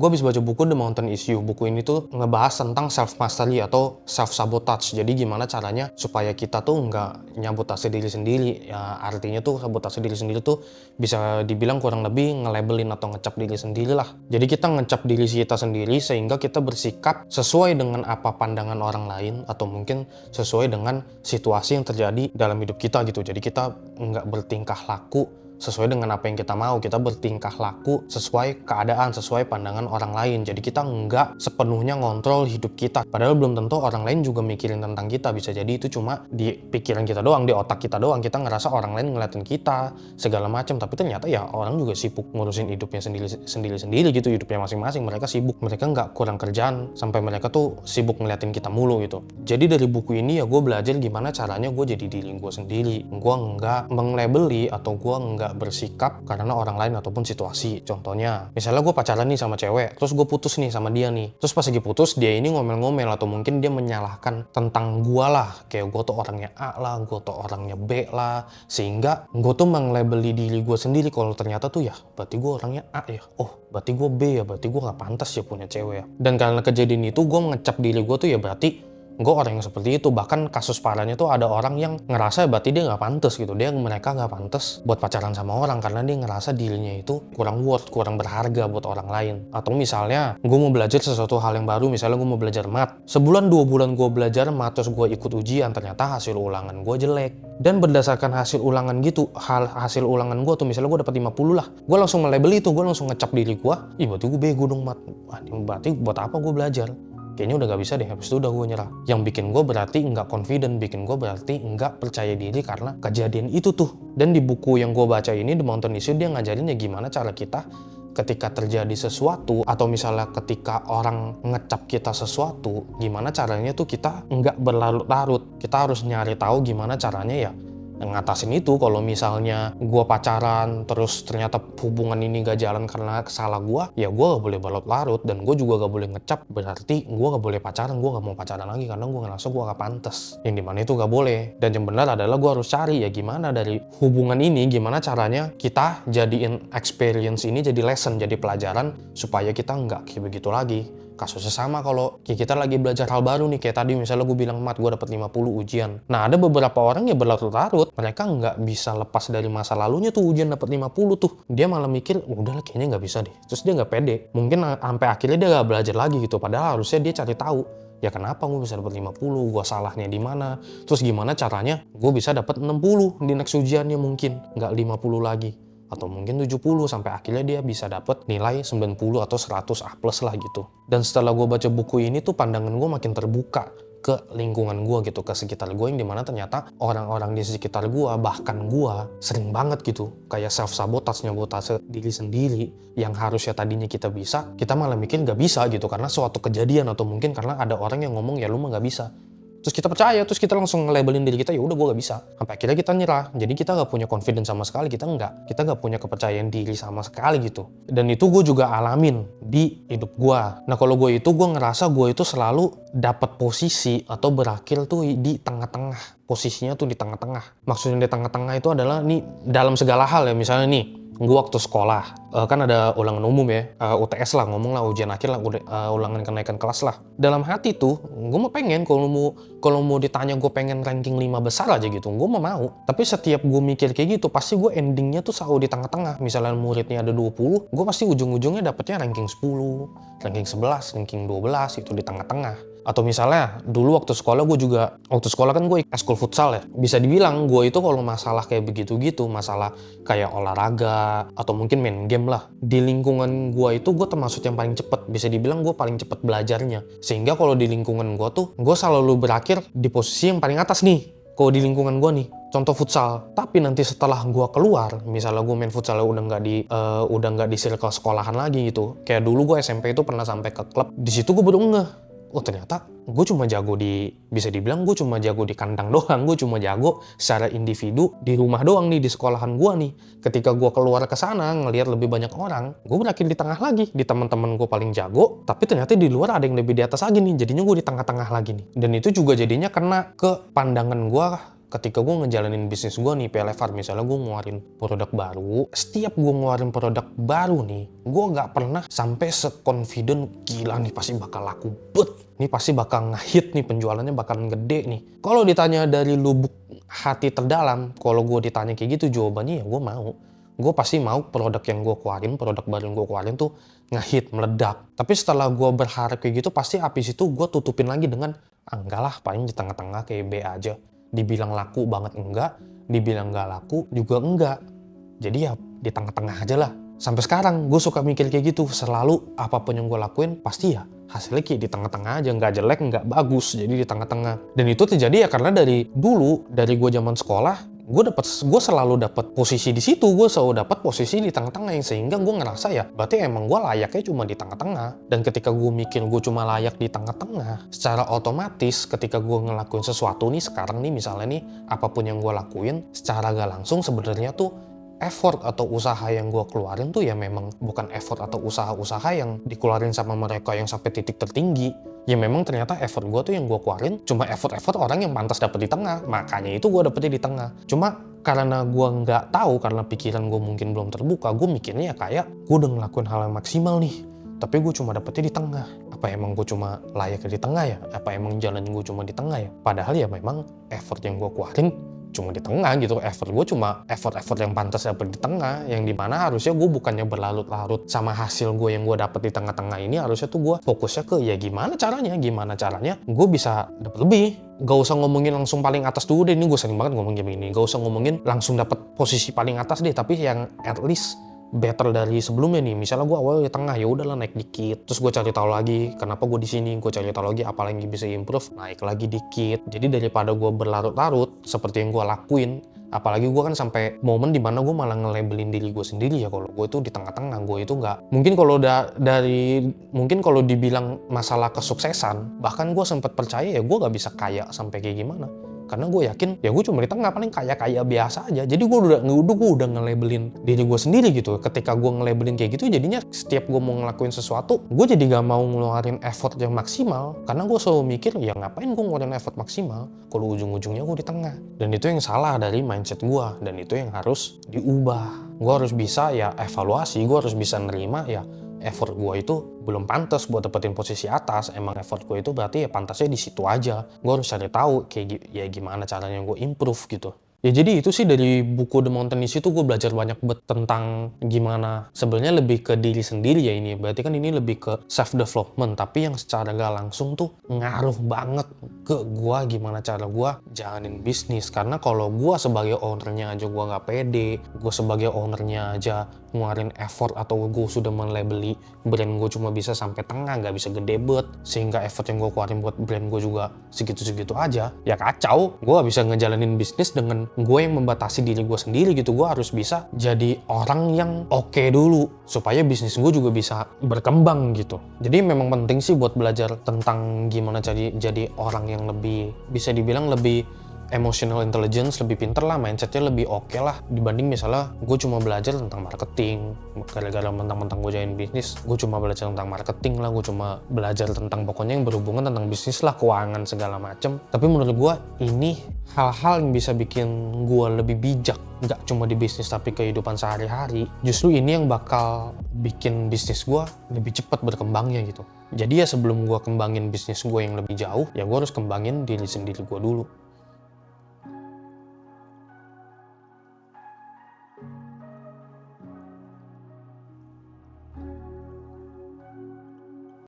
gue habis baca buku The Mountain Issue. Buku ini tuh ngebahas tentang self mastery atau self sabotage. Jadi gimana caranya supaya kita tuh nggak nyabotase diri sendiri. Ya artinya tuh sabotase diri sendiri tuh bisa dibilang kurang lebih nge-labelin atau ngecap diri sendiri lah. Jadi kita ngecap diri kita sendiri sehingga kita bersikap sesuai dengan apa pandangan orang lain atau mungkin sesuai dengan situasi yang terjadi dalam hidup kita gitu. Jadi kita nggak bertingkah laku sesuai dengan apa yang kita mau, kita bertingkah laku sesuai keadaan, sesuai pandangan orang lain. Jadi kita nggak sepenuhnya ngontrol hidup kita. Padahal belum tentu orang lain juga mikirin tentang kita. Bisa jadi itu cuma di pikiran kita doang, di otak kita doang. Kita ngerasa orang lain ngeliatin kita, segala macam. Tapi ternyata ya orang juga sibuk ngurusin hidupnya sendiri-sendiri gitu, hidupnya masing-masing. Mereka sibuk, mereka nggak kurang kerjaan, sampai mereka tuh sibuk ngeliatin kita mulu gitu. Jadi dari buku ini ya gue belajar gimana caranya gue jadi diri gue sendiri. Gue nggak menglabeli atau gue nggak bersikap karena orang lain ataupun situasi. Contohnya, misalnya gue pacaran nih sama cewek, terus gue putus nih sama dia nih. Terus pas lagi putus, dia ini ngomel-ngomel atau mungkin dia menyalahkan tentang gue lah. Kayak gue tuh orangnya A lah, gue tuh orangnya B lah. Sehingga gue tuh menglabeli diri gue sendiri kalau ternyata tuh ya, berarti gue orangnya A ya. Oh, berarti gue B ya, berarti gue gak pantas ya punya cewek ya. Dan karena kejadian itu, gue ngecap diri gue tuh ya berarti gue orang yang seperti itu. Bahkan kasus parahnya tuh ada orang yang ngerasa berarti dia nggak pantas gitu, mereka nggak pantas buat pacaran sama orang karena dia ngerasa dirinya itu kurang worth, kurang berharga buat orang lain. Atau misalnya gue mau belajar sesuatu hal yang baru, misalnya gue mau belajar mat, sebulan 2 bulan gue belajar mat, terus gue ikut ujian, ternyata hasil ulangan gue jelek. Dan berdasarkan hasil ulangan gitu, hasil ulangan gue tuh misalnya gue dapat 50 lah, gue langsung melabel itu, gue langsung ngecap diri gue, ih berarti gue bego dong mat, berarti buat apa gue belajar, kayaknya udah gak bisa deh, habis itu udah gue nyerah. Yang bikin gue berarti nggak confident, bikin gue berarti nggak percaya diri karena kejadian itu tuh. Dan di buku yang gue baca ini, The Mountain Issue, dia ngajarin ya gimana cara kita ketika terjadi sesuatu atau misalnya ketika orang ngecap kita sesuatu, gimana caranya tuh kita nggak berlarut-larut. Kita harus nyari tahu gimana caranya ya ngatasin itu. Kalau misalnya gue pacaran terus ternyata hubungan ini gak jalan karena salah gue, ya gue gak boleh berlarut-larut, dan gue juga gak boleh ngecap berarti gue gak boleh pacaran, gue gak mau pacaran lagi karena gue ngerasa gue gak pantas. Yang dimana itu gak boleh. Dan yang benar adalah gue harus cari ya gimana dari hubungan ini, gimana caranya kita jadiin experience ini jadi lesson, jadi pelajaran supaya kita nggak kayak begitu lagi. Kasusnya sama kalau kita lagi belajar hal baru nih, kayak tadi misalnya gue bilang mat, gue dapet 50 ujian. Nah ada beberapa orang ya berlarut-larut, mereka nggak bisa lepas dari masa lalunya tuh ujian dapet 50 tuh. Dia malah mikir, udahlah kayaknya nggak bisa deh. Terus dia nggak pede. Mungkin sampai akhirnya dia nggak belajar lagi gitu. Padahal harusnya dia cari tahu, ya kenapa gue bisa dapet 50, gue salahnya di mana, terus gimana caranya gue bisa dapet 60 di next ujiannya, mungkin nggak 50 lagi. Atau mungkin 70 sampai akhirnya dia bisa dapet nilai 90 atau 100 A+ lah gitu. Dan setelah gue baca buku ini tuh pandangan gue makin terbuka ke lingkungan gue gitu, ke sekitar gue, yang dimana ternyata orang-orang di sekitar gue, bahkan gue sering banget gitu kayak self-sabotage, nyabotase diri sendiri yang harusnya tadinya kita bisa, kita malah mikir gak bisa gitu karena suatu kejadian atau mungkin karena ada orang yang ngomong ya lu mah gak bisa. Terus kita percaya, terus kita langsung nge-labelin diri kita, ya udah gue gak bisa. Sampai akhirnya kita nyerah. Jadi kita gak punya confidence sama sekali, kita gak punya kepercayaan diri sama sekali gitu. Dan itu gue juga alamin di hidup gue. Nah kalau gue ngerasa gue itu selalu dapat posisi atau berakhir tuh di tengah-tengah. Posisinya tuh di tengah-tengah. Maksudnya di tengah-tengah itu adalah nih dalam segala hal ya, misalnya nih, gue waktu sekolah kan ada ulangan umum ya, UTS lah, ngomong lah ujian akhir lah, ulangan kenaikan kelas lah. Dalam hati tuh gue mau pengen, kalau mau ditanya gue pengen ranking 5 besar aja gitu, gue mau. Tapi setiap gue mikir kayak gitu, pasti gue endingnya tuh selalu di tengah-tengah. Misalnya muridnya ada 20, gue pasti ujung-ujungnya dapetnya ranking 10, ranking 11, ranking 12, itu di tengah-tengah. Atau misalnya dulu waktu sekolah kan gue eskul futsal ya. Bisa dibilang gue itu kalau masalah kayak begitu-gitu, masalah kayak olahraga atau mungkin main game lah, di lingkungan gue itu gue termasuk yang paling cepet. Bisa dibilang gue paling cepet belajarnya. Sehingga kalau di lingkungan gue tuh, gue selalu berakhir di posisi yang paling atas nih. Kalau di lingkungan gue nih, contoh futsal. Tapi nanti setelah gue keluar, misalnya gue main futsal udah nggak di circle sekolahan lagi gitu. Kayak dulu gue SMP itu pernah sampai ke klub. Di situ gue baru ngeh, oh ternyata gue cuma jago bisa dibilang gue cuma jago di kandang doang, gue cuma jago secara individu di rumah doang nih, di sekolahan gue nih. Ketika gue keluar ke sana ngelihat lebih banyak orang, gue berakhir di tengah lagi, di teman-teman gue paling jago, tapi ternyata di luar ada yang lebih di atas lagi nih, jadinya gue di tengah-tengah lagi nih. Dan itu juga jadinya kena ke pandangan gue ketika gue ngejalanin bisnis gue nih, PLFR, misalnya gue ngeluarin produk baru, setiap gue ngeluarin produk baru nih, gue nggak pernah sampai se-confident, gila nih pasti bakal laku bet, nih pasti bakal ngehit nih, penjualannya bakalan gede nih. Kalau ditanya dari lubuk hati terdalam, kalau gue ditanya kayak gitu, jawabannya ya gue mau. Gue pasti mau produk yang gue keluarin, produk baru yang gue keluarin tuh ngehit, meledak. Tapi setelah gue berharap kayak gitu, pasti habis itu gue tutupin lagi dengan, enggak lah, paling di tengah-tengah kayak B aja. Dibilang laku banget enggak, dibilang nggak laku juga enggak. Jadi ya di tengah-tengah aja lah. Sampai sekarang gue suka mikir kayak gitu, selalu apapun yang gue lakuin pasti ya hasilnya kayak di tengah-tengah aja, nggak jelek, nggak bagus, jadi di tengah-tengah. Dan itu terjadi ya karena dari dulu, dari gue zaman sekolah, gue selalu dapat posisi di situ, gue selalu dapat posisi di tengah-tengah, yang sehingga gue ngerasa ya berarti emang gue layaknya cuma di tengah-tengah. Dan ketika gue mikir gue cuma layak di tengah-tengah, secara otomatis ketika gue ngelakuin sesuatu nih sekarang nih, misalnya nih apapun yang gue lakuin, secara gak langsung sebenarnya tuh effort atau usaha yang gue keluarin tuh ya memang bukan effort atau usaha-usaha yang dikeluarin sama mereka yang sampai titik tertinggi. Ya memang ternyata effort gue tuh yang gue keluarin cuma effort orang yang pantas dapet di tengah. Makanya itu gue dapetnya di tengah. Cuma karena gue nggak tahu, karena pikiran gue mungkin belum terbuka, gue mikirnya ya kayak gue udah ngelakuin hal yang maksimal nih, tapi gue cuma dapetnya di tengah. Apa emang gue cuma layak di tengah ya? Apa emang jalan gue cuma di tengah ya? Padahal ya memang effort yang gue keluarin cuma di tengah gitu. Effort gue cuma effort yang pantas dapet di tengah, yang dimana harusnya gue bukannya berlarut-larut sama hasil gue yang gue dapet di tengah-tengah ini. Harusnya tuh gue fokusnya ke ya gimana caranya gue bisa dapet lebih. Gak usah ngomongin langsung paling atas dulu deh, ini gue sering banget ngomong gini. Gak usah ngomongin langsung dapet posisi paling atas deh, tapi yang at least better dari sebelumnya nih. Misalnya gue awal di tengah, ya udahlah naik dikit, terus gue cari tahu lagi kenapa gue di sini, gue cari tahu lagi apa yang bisa improve, naik lagi dikit. Jadi daripada gue berlarut-larut seperti yang gue lakuin, apalagi gue kan sampai momen dimana gue malah nge-labelin diri gue sendiri ya kalau gue itu di tengah-tengah. Gue itu nggak mungkin, kalau dibilang masalah kesuksesan, bahkan gue sempat percaya ya gue nggak bisa kaya sampai kayak gimana. Karena gue yakin ya gue cuma di tengah, paling kaya-kaya biasa aja. Jadi gue udah nge-labelin diri gue sendiri gitu. Ketika gue nge-labelin kayak gitu, jadinya setiap gue mau ngelakuin sesuatu, gue jadi gak mau ngeluarin effort yang maksimal. Karena gue selalu mikir, ya ngapain gue ngeluarin effort maksimal kalau ujung-ujungnya gue di tengah. Dan itu yang salah dari mindset gue. Dan itu yang harus diubah. Gue harus bisa ya evaluasi, gue harus bisa nerima ya effort gue itu belum pantas buat dapetin posisi atas. Emang effort gue itu berarti ya pantasnya di situ aja. Gue harus cari tahu kayak ya gimana caranya gue improve gitu. Ya jadi itu sih dari buku The Mountainist itu gue belajar banyak banget tentang gimana sebenarnya lebih ke diri sendiri ya ini. Berarti kan ini lebih ke self development, tapi yang secara gak langsung tuh ngaruh banget ke gue gimana cara gue jalanin bisnis. Karena kalau gue sebagai ownernya aja gue gak pede, gue sebagai ownernya aja ngeluarin effort atau gue sudah melabeli brand gue cuma bisa sampai tengah, gak bisa gede bet, sehingga effort yang gue keluarin buat brand gue juga segitu-segitu aja, ya kacau. Gue gak bisa ngejalanin bisnis dengan gue yang membatasi diri gue sendiri gitu. Gue harus bisa jadi orang yang oke dulu supaya bisnis gue juga bisa berkembang gitu. Jadi memang penting sih buat belajar tentang gimana jadi orang yang lebih, bisa dibilang lebih emotional intelligence, lebih pinter lah, mindsetnya lebih oke lah dibanding misalnya gue cuma belajar tentang marketing. Gara-gara mentang-mentang gue jalanin bisnis, gue cuma belajar tentang marketing lah, gue cuma belajar tentang pokoknya yang berhubungan tentang bisnis lah, keuangan segala macem. Tapi menurut gue ini hal-hal yang bisa bikin gue lebih bijak, nggak cuma di bisnis tapi kehidupan sehari-hari. Justru ini yang bakal bikin bisnis gue lebih cepat berkembangnya gitu. Jadi ya sebelum gue kembangin bisnis gue yang lebih jauh, ya gue harus kembangin diri sendiri gue dulu.